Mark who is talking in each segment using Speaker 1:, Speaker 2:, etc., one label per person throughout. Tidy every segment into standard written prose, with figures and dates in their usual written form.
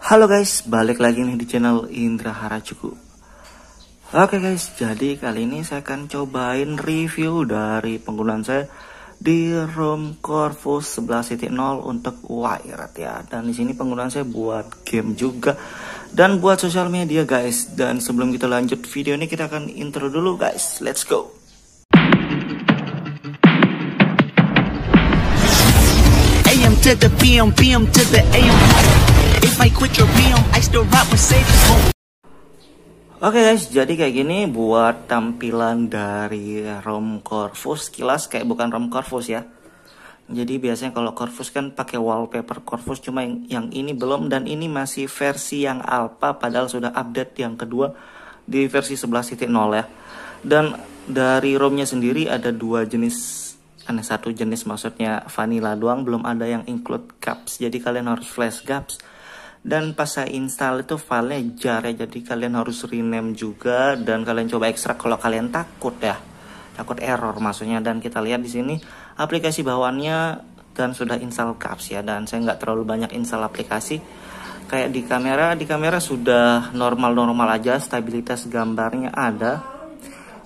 Speaker 1: Halo guys, balik lagi nih di channel Indra Harajuku. Oke guys, jadi kali ini saya akan cobain review dari penggunaan saya di ROM Corvus 11.0 untuk wired ya. Dan di sini penggunaan saya buat game juga dan buat sosial media guys. Dan sebelum kita lanjut video ini, kita akan intro dulu guys. Let's go.
Speaker 2: AM to the PM, PM to the AM. If I quit your PM, I still rock Mercedes.
Speaker 1: Oke guys, jadi kayak gini buat tampilan dari ROM Corvus. Kilas kayak bukan ROM Corvus ya. Jadi biasanya kalau Corvus kan pakai wallpaper Corvus, cuma yang ini belum, dan ini masih versi yang alpha padahal sudah update yang kedua di versi 11.0 ya. Dan dari ROM-nya sendiri ada dua jenis. Satu jenis maksudnya vanilla doang, belum ada yang include gaps. Jadi kalian harus flash gaps. Dan pas saya install itu filenya jar ya, jadi kalian harus rename juga. Dan kalian coba ekstrak kalau kalian takut ya, takut error maksudnya. Dan kita lihat di sini aplikasi bawaannya dan sudah install gaps ya. Dan saya nggak terlalu banyak install aplikasi. Kayak di kamera sudah normal aja, stabilitas gambarnya ada.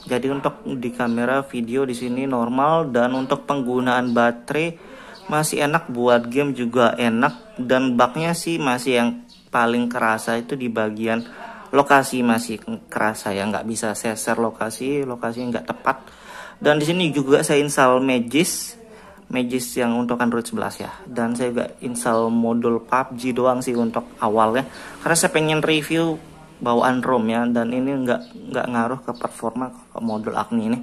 Speaker 1: Jadi untuk di kamera video di sini normal, dan untuk penggunaan baterai masih enak, buat game juga enak. Dan bugnya sih masih yang paling kerasa itu di bagian lokasi, masih kerasa ya, nggak bisa share lokasi nggak tepat. Dan di sini juga saya install Magis yang untuk Android 11 ya. Dan saya juga install modul PUBG doang sih untuk awalnya, karena saya pengen review bawaan ROM ya, dan ini nggak ngaruh ke performa ke modul Agni ini.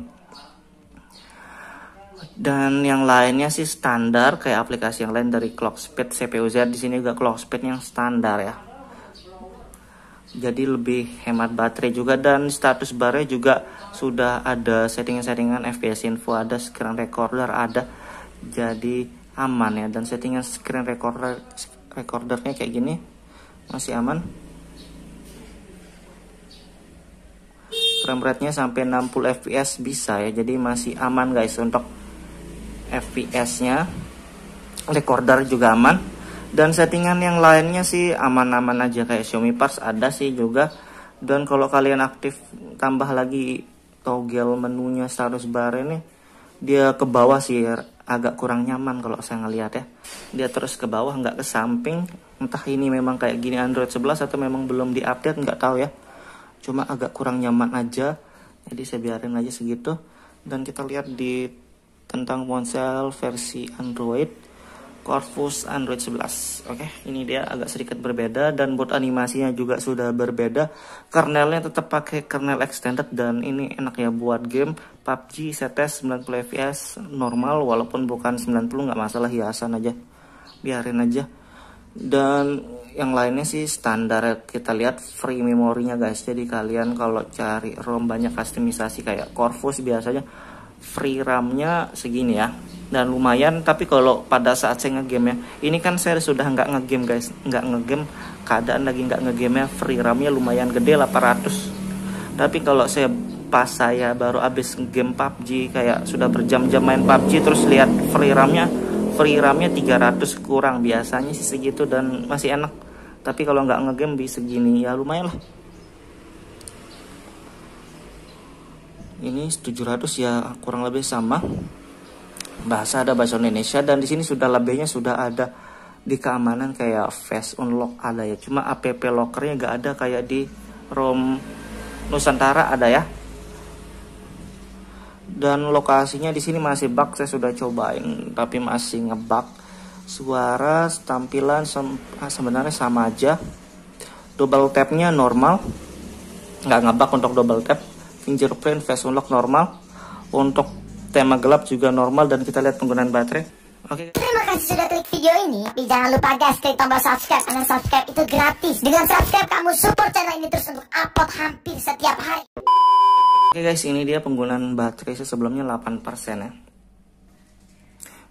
Speaker 1: Dan yang lainnya sih standar kayak aplikasi yang lain, dari clock speed, CPU Z. Di sini juga clock speed yang standar ya, jadi lebih hemat baterai juga. Dan status barnya juga sudah ada settingan FPS info, ada screen recorder ada, jadi aman ya. Dan settingan screen recordernya kayak gini masih aman. Frame rate-nya sampai 60 fps bisa ya, jadi masih aman guys untuk FPS-nya. Recorder juga aman. Dan settingan yang lainnya sih aman-aman aja, kayak Xiaomi Parts ada sih juga. Dan kalau kalian aktif tambah lagi toggle menunya status bar ini, dia ke bawah sih agak kurang nyaman kalau saya ngelihat ya. Dia terus ke bawah, nggak ke samping. Entah ini memang kayak gini Android 11 atau memang belum diupdate, nggak tahu ya. Cuma agak kurang nyaman aja, jadi saya biarin aja segitu. Dan kita lihat di tentang ponsel versi Android Corvus Android 11. Oke, ini dia agak sedikit berbeda, dan buat animasinya juga sudah berbeda. Kernelnya tetap pakai kernel extended, dan ini enak ya buat game PUBG. Saya tes 90 fps normal, walaupun bukan 90 nggak masalah, hiasan aja, biarin aja. Dan yang lainnya sih standar. Kita lihat free memorinya guys, jadi kalian kalau cari ROM banyak kustomisasi kayak Corvus biasanya free RAM-nya segini ya, dan lumayan. Tapi kalau pada saat saya ngegame ya, ini kan saya sudah nggak ngegame guys, nggak ngegame, keadaan lagi nggak ngegame ya, free RAM-nya lumayan gede 800. Tapi kalau pas saya baru habis game PUBG, kayak sudah berjam-jam main PUBG, terus lihat free RAM-nya 300 kurang, biasanya sih segitu, dan masih enak. Tapi kalau nggak ngegame bisa segini ya, lumayan lah. Ini 700 ya, kurang lebih sama. Ada bahasa Indonesia, dan di sini sudah lebihnya sudah ada di keamanan kayak face unlock ada ya. Cuma app lockernya nggak ada kayak di ROM Nusantara ada ya. Dan lokasinya di sini masih bug, saya sudah cobain tapi masih ngebug. Suara, tampilan sebenarnya sama aja. Double tapnya normal, nggak ngebug untuk double tap. Fingerprint, face unlock normal. Untuk tema gelap juga normal. Dan kita lihat penggunaan baterai. Oke.
Speaker 3: Terima kasih sudah klik video ini. Jangan lupa guys, klik tombol subscribe, karena subscribe itu gratis. Dengan subscribe kamu support channel ini terus untuk upload hampir setiap hari.
Speaker 1: Oke guys, ini dia penggunaan baterai sebelumnya 8% ya.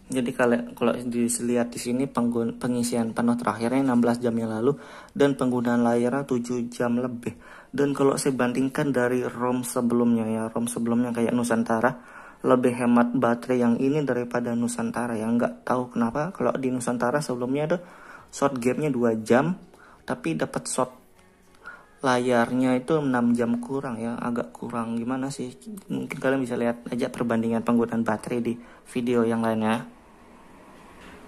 Speaker 1: Jadi kalau dilihat di sini pengisian penuh terakhirnya 16 jam yang lalu, dan penggunaan layarnya 7 jam lebih. Dan kalau saya bandingkan dari ROM sebelumnya ya, ROM sebelumnya kayak Nusantara, lebih hemat baterai yang ini daripada Nusantara ya. Nggak tahu kenapa kalau di Nusantara sebelumnya ada short game-nya 2 jam, tapi dapat shot layarnya itu 6 jam kurang ya, agak kurang gimana sih. Mungkin kalian bisa lihat aja perbandingan penggunaan baterai di video yang lainnya.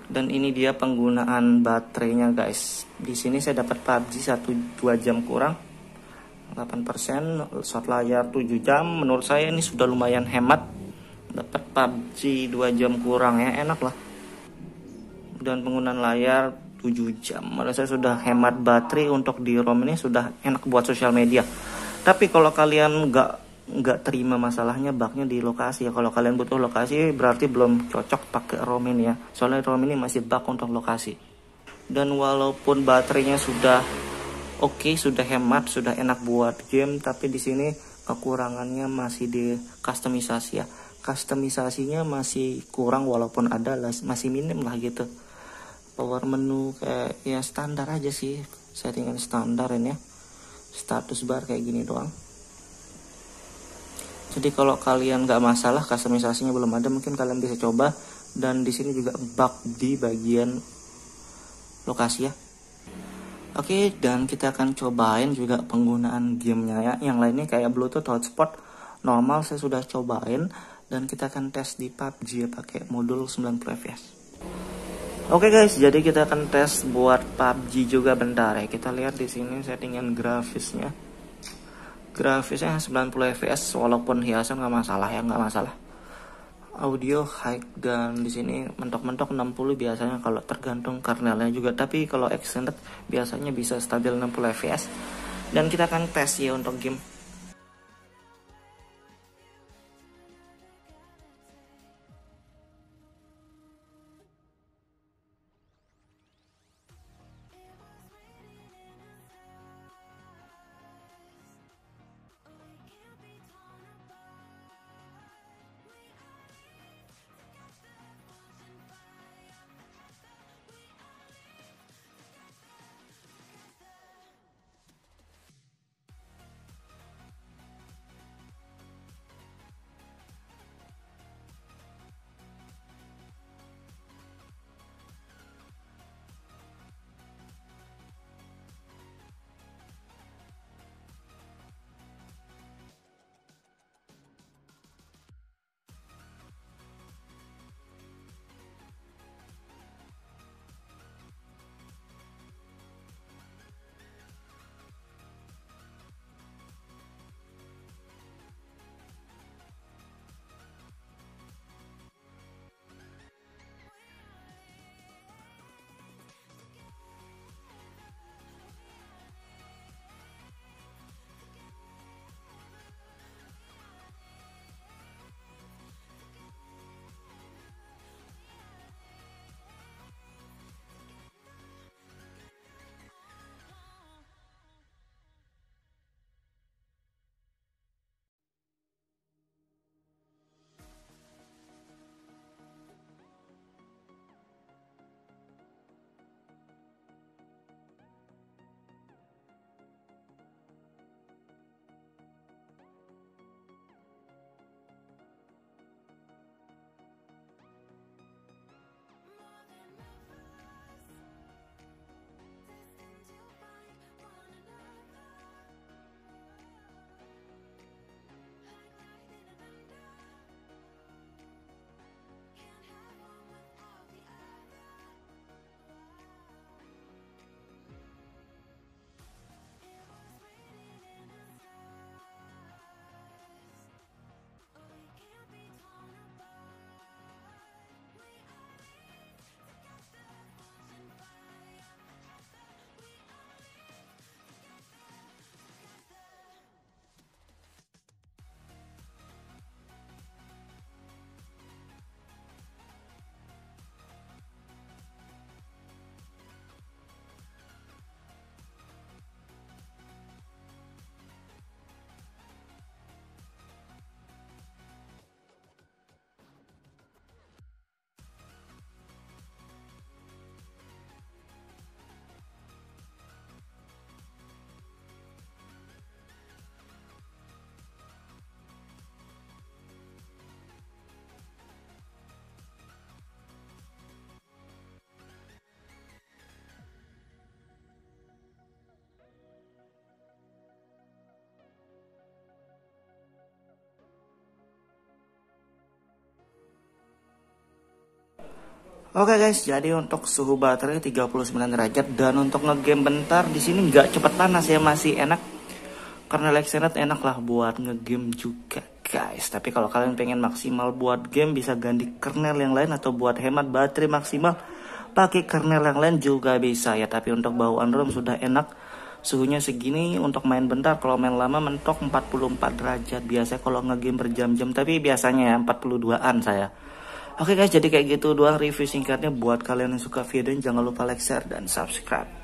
Speaker 1: Dan ini dia penggunaan baterainya guys. Di sini saya dapat PUBG 1-2 jam kurang, 8%, shot layar 7 jam. Menurut saya ini sudah lumayan hemat. Dapat PUBG 2 jam kurang ya, enak lah. Dan penggunaan layar 7 jam. Menurut saya sudah hemat baterai untuk di ROM ini, sudah enak buat sosial media. Tapi kalau kalian nggak terima masalahnya bugnya di lokasi ya, kalau kalian butuh lokasi berarti belum cocok pakai ROM ini ya, soalnya ROM ini masih bug untuk lokasi. Dan walaupun baterainya sudah oke, sudah hemat, sudah enak buat game, tapi di sini kekurangannya masih di customisasi ya. Customisasinya masih kurang, walaupun ada masih minim lah gitu. Power menu kayak ya standar aja sih, settingan standar ini ya. Status bar kayak gini doang. Jadi kalau kalian nggak masalah customisasinya belum ada, mungkin kalian bisa coba. Dan di sini juga bug di bagian lokasi ya. Oke, dan kita akan cobain juga penggunaan gamenya ya. Yang lainnya kayak Bluetooth hotspot normal saya sudah cobain, dan kita akan tes di PUBG ya, pakai modul 90 fps. Oke guys, jadi kita akan tes buat PUBG juga bentar ya. Kita lihat di sini settingan grafisnya. Grafisnya 90 fps, walaupun hiasan nggak masalah ya, nggak masalah. Audio high, dan di sini mentok-mentok 60 biasanya kalau tergantung kernelnya juga, tapi kalau extended biasanya bisa stabil 60 fps. Dan kita akan tes ya untuk game. Oke guys, jadi untuk suhu baterai 39 derajat dan untuk ngegame bentar di sini nggak cepet panas ya, masih enak. Karena Lexenet enak lah buat ngegame juga guys. Tapi kalau kalian pengen maksimal buat game bisa ganti kernel yang lain atau buat hemat baterai maksimal pakai kernel yang lain juga bisa ya. Tapi untuk bawaan ROM sudah enak. Suhunya segini untuk main bentar, kalau main lama mentok 44 derajat. Biasanya kalau ngegame berjam-jam, tapi biasanya ya 42an saya. Oke guys, jadi kayak gitu doang review singkatnya. Buat kalian yang suka video ini jangan lupa like, share, dan subscribe.